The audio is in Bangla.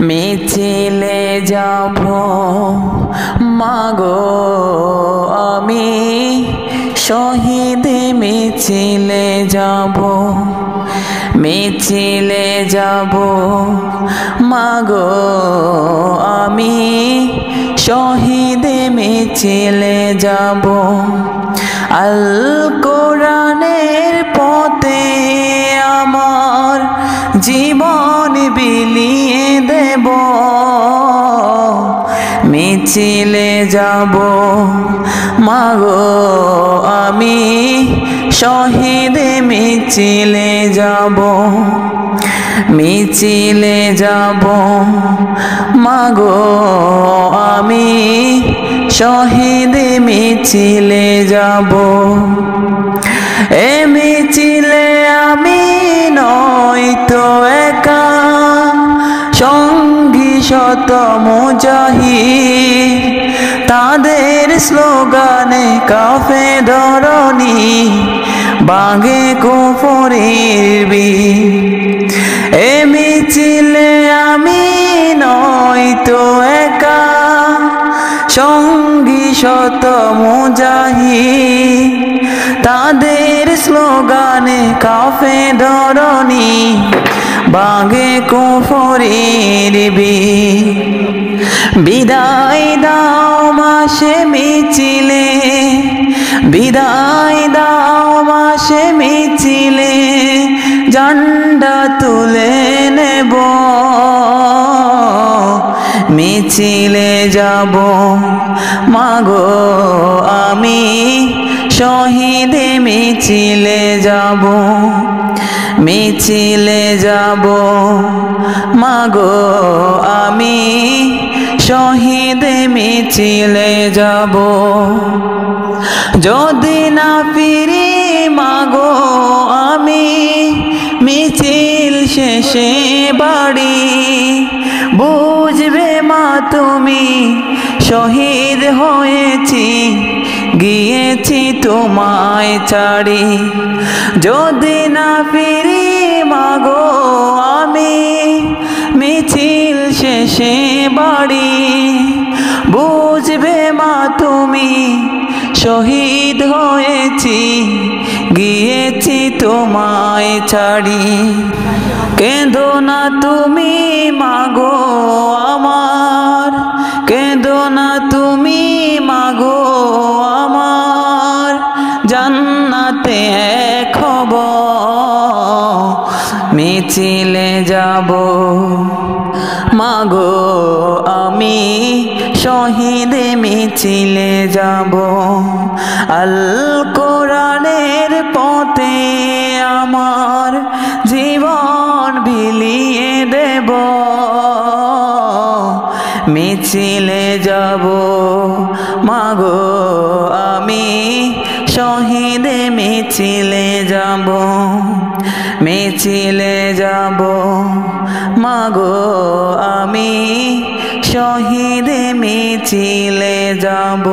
মিছিলে যাব মাগো আমি, শহীদ মিছিলে যাব, মিছিলে যাব মাগো আমি, শহীদ মিছিলে যাব। আল কোরআনের পথে আমার জীবন বিলিয়ে দেব, মিছিলে যাব মাগো আমি, শহীদ মিছিলে যাব, মিছিলে যাব মাগো আমি, শহীদ মিছিলে যাব। এ মিছিলে আমি নয়তো একা, সঙ্গী শত মুজাহিদ, তাদের স্লোগানে কাফে ধরণী বাগে কুফরের বীর। এ মিছিলে আমি নয়তো একা, সঙ্গী শত মুজাহিদ, তাদের স্লোগানে কাফে ধরণী বাগে কুফরের বীর। বিদায় দাও মাসে মিছিলে, বিদায় দাও মাসে মিছিলে, ঝান্ডা তুলে নেব, মিছিলে যাব মাগো আমি, শহীদ মিছিলে যাব, মিছিলে যাব মাগো আমি, শহীদ মিছিলে যাব। যদি না ফিরি মাগো আমি মিছিল শেষে বাড়ি, বুঝবে মা তুমি শহীদ হয়েছি, গিয়েছি তোমায় ছাড়ি। যদি না ফিরি মাগো আমি মিছিল শেষে বাড়ি, বুঝবে মা তুমি শহীদ হয়েছি, গিয়েছি তোমায় ছাড়ি। কেঁদো না তুমি মাগো আমার, কেঁদো না তুমি মাগো আমার, জান্নাতে এক হব, মিছিলে যাব মাগো আমি, শহীদ মিছিলে যাব। আল কোরআনের পথে আমার জীবন বিলিয়ে দেব, মিছিলে যাব মাগো আমি, শহীদ মিছিলে যাব, মিছিলে যাব মাগো আমি, শহীদ মিছিলে যাব।